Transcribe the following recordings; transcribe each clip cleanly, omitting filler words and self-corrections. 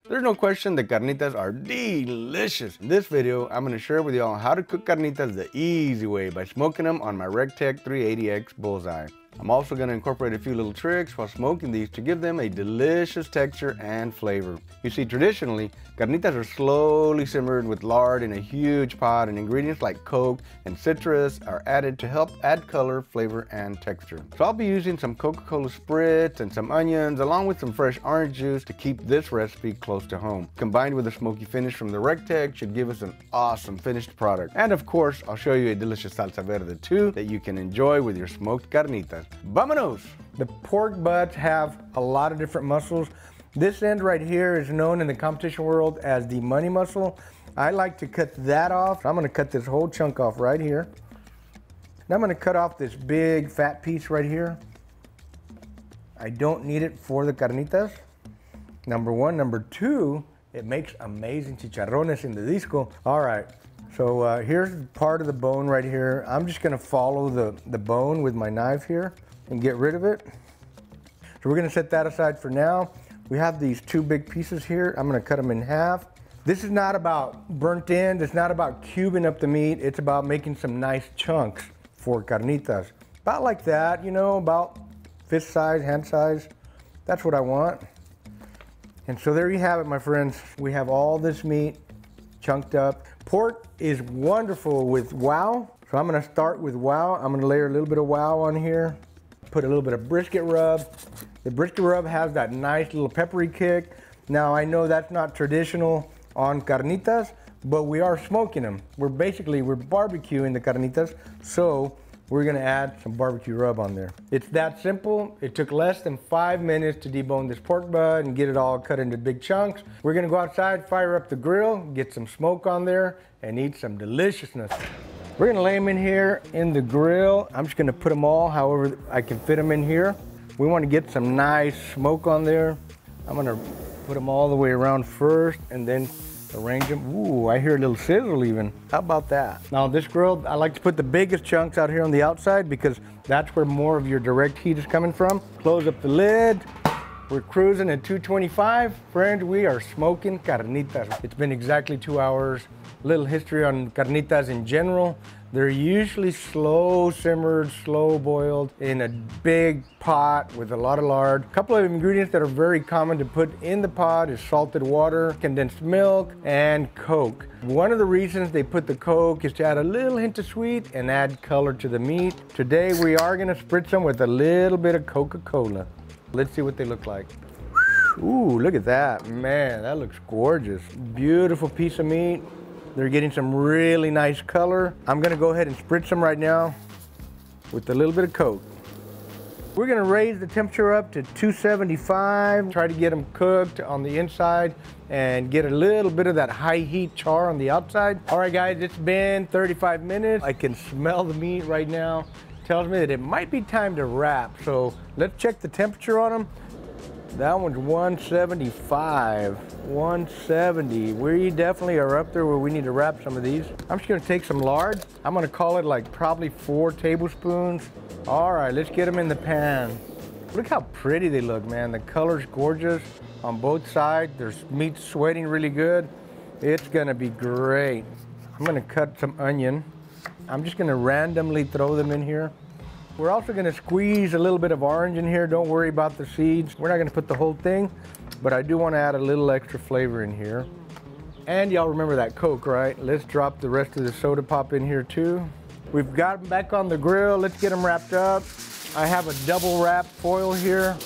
There's no question that carnitas are delicious. In this video, I'm gonna share with y'all how to cook carnitas the easy way by smoking them on my RecTech 380X Bullseye. I'm also gonna incorporate a few little tricks while smoking these to give them a delicious texture and flavor. You see, traditionally, carnitas are slowly simmered with lard in a huge pot, and ingredients like Coke and citrus are added to help add color, flavor, and texture. So I'll be using some Coca-Cola spritz and some onions, along with some fresh orange juice to keep this recipe close to home. Combined with a smoky finish from the RecTech should give us an awesome finished product. And of course, I'll show you a delicious salsa verde too that you can enjoy with your smoked carnitas. Vámonos! The pork butts have a lot of different muscles. This end right here is known in the competition world as the money muscle. I like to cut that off. I'm gonna cut this whole chunk off right here. Now I'm gonna cut off this big fat piece right here. I don't need it for the carnitas. Number one. Number two, it makes amazing chicharrones in the disco. All right, so here's part of the bone right here. I'm just gonna follow the bone with my knife here and get rid of it. So we're gonna set that aside for now. We have these two big pieces here. I'm gonna cut them in half. This is not about burnt ends. It's not about cubing up the meat. It's about making some nice chunks for carnitas. About like that, you know, about fist size, hand size. That's what I want. And so there you have it, my friends. We have all this meat chunked up. Pork is wonderful with wow. So I'm gonna start with wow. I'm gonna layer a little bit of wow on here. Put a little bit of brisket rub. The brisket rub has that nice little peppery kick. Now I know that's not traditional on carnitas, but we are smoking them. We're barbecuing the carnitas, so we're gonna add some barbecue rub on there. It's that simple. It took less than 5 minutes to debone this pork butt and get it all cut into big chunks. We're gonna go outside, fire up the grill, get some smoke on there, and eat some deliciousness. We're gonna lay them in here in the grill. I'm just gonna put them all however I can fit them in here. We wanna get some nice smoke on there. I'm gonna put them all the way around first and then arrange them. Ooh, I hear a little sizzle even. How about that? Now this grill, I like to put the biggest chunks out here on the outside because that's where more of your direct heat is coming from. Close up the lid. We're cruising at 225. Friends, we are smoking carnitas. It's been exactly 2 hours. Little history on carnitas in general. They're usually slow simmered, slow boiled in a big pot with a lot of lard. A couple of ingredients that are very common to put in the pot is salted water, condensed milk, and Coke. One of the reasons they put the Coke is to add a little hint of sweet and add color to the meat. Today we are gonna spritz them with a little bit of Coca-Cola. Let's see what they look like. Ooh, look at that. Man, that looks gorgeous. Beautiful piece of meat. They're getting some really nice color. I'm gonna go ahead and spritz them right now with a little bit of Coke. We're gonna raise the temperature up to 275. Try to get them cooked on the inside and get a little bit of that high heat char on the outside. All right, guys, it's been 35 minutes. I can smell the meat right now. Tells me that it might be time to wrap. So let's check the temperature on them. That one's 175, 170. We definitely are up there where we need to wrap some of these. I'm just gonna take some lard. I'm gonna call it like probably 4 tablespoons. All right, let's get them in the pan. Look how pretty they look, man. The color's gorgeous on both sides. There's meat sweating really good. It's gonna be great. I'm gonna cut some onion. I'm just gonna randomly throw them in here. We're also gonna squeeze a little bit of orange in here. Don't worry about the seeds. We're not gonna put the whole thing, but I do wanna add a little extra flavor in here. And y'all remember that Coke, right? Let's drop the rest of the soda pop in here too. We've got them back on the grill. Let's get them wrapped up. I have a double wrap foil here.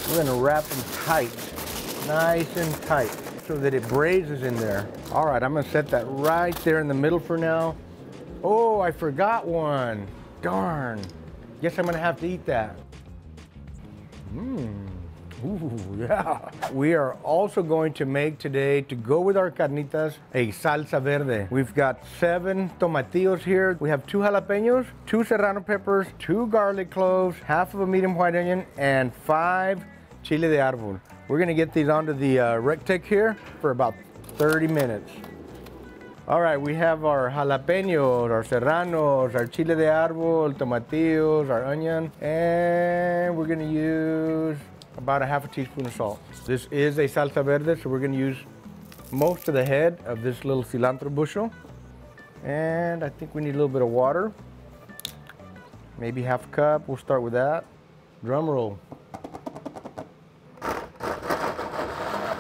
We're gonna wrap them tight, nice and tight, so that it braises in there. All right, I'm gonna set that right there in the middle for now. Oh, I forgot one. Darn. Guess I'm gonna have to eat that. Ooh, yeah. We are also going to make today, to go with our carnitas, a salsa verde. We've got 7 tomatillos here. We have 2 jalapenos, 2 serrano peppers, 2 garlic cloves, half of a medium white onion, and 5 chile de árbol. We're gonna get these onto the RecTech here for about 30 minutes. All right, we have our jalapenos, our serranos, our chile de árbol, tomatillos, our onion, and we're gonna use about a half a teaspoon of salt. This is a salsa verde, so we're gonna use most of the head of this little cilantro bushel. And I think we need a little bit of water. Maybe half a cup, we'll start with that. Drum roll.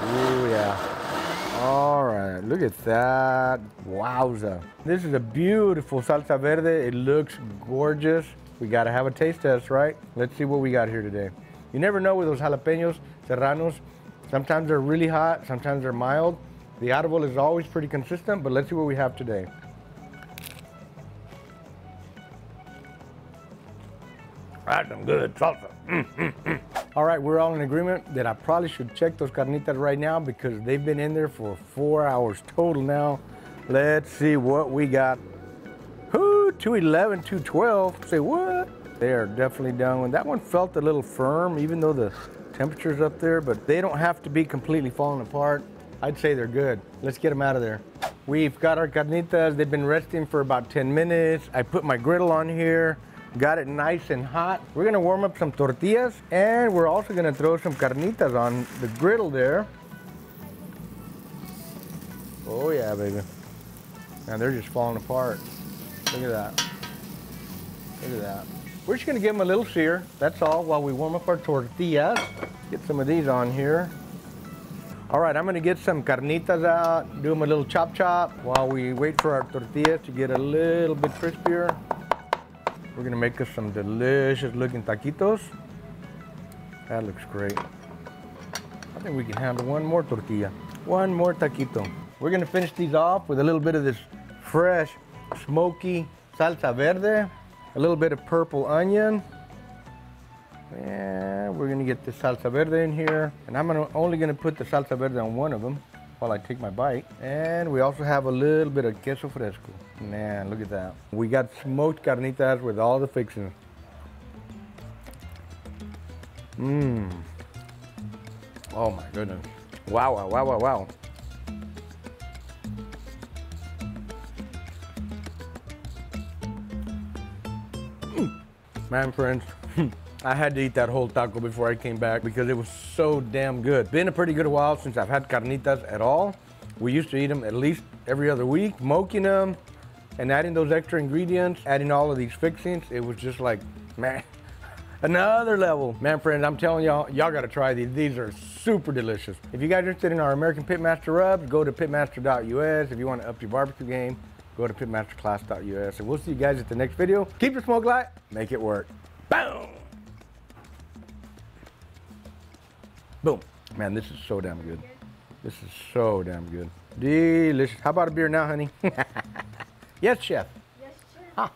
Ooh, yeah. All right, look at that. Wowza. This is a beautiful salsa verde. It looks gorgeous. We gotta have a taste test, right? Let's see what we got here today. You never know with those jalapenos, serranos. Sometimes they're really hot, sometimes they're mild. The audible is always pretty consistent, but let's see what we have today. That's some good salsa. All right, we're all in agreement that I probably should check those carnitas right now because they've been in there for 4 hours total now. Let's see what we got. Ooh, 211, 212. Say what? They are definitely done. That one felt a little firm, even though the temperature's up there, but they don't have to be completely falling apart. I'd say they're good. Let's get them out of there. We've got our carnitas. They've been resting for about 10 minutes. I put my griddle on here. Got it nice and hot. We're gonna warm up some tortillas and we're also gonna throw some carnitas on the griddle there. Oh yeah, baby. And they're just falling apart. Look at that. Look at that. We're just gonna give them a little sear, that's all, while we warm up our tortillas. Get some of these on here. All right, I'm gonna get some carnitas out, do them a little chop chop while we wait for our tortillas to get a little bit crispier. We're gonna make us some delicious looking taquitos. That looks great. I think we can handle one more tortilla. One more taquito. We're gonna finish these off with a little bit of this fresh, smoky salsa verde, a little bit of purple onion. And we're gonna get the salsa verde in here. And I'm only gonna put the salsa verde on one of them while I take my bite. And we also have a little bit of queso fresco. Man, look at that. We got smoked carnitas with all the fixings. Mmm. Oh my goodness. Wow, wow, wow, wow, wow. Man, friends, I had to eat that whole taco before I came back because it was so damn good. Been a pretty good while since I've had carnitas at all. We used to eat them at least every other week. Smoking them and adding those extra ingredients, adding all of these fixings, it was just like, man, another level. Man, friends, I'm telling y'all, y'all gotta try these. These are super delicious. If you guys are interested in our American Pitmaster rubs, go to pitmaster.us. If you want to up your barbecue game, go to pitmasterclass.us. And we'll see you guys at the next video. Keep your smoke light, make it work. Boom! Boom. Man, this is so damn good. This is so damn good. Delicious. How about a beer now, honey? Yes, chef. Yes, chef.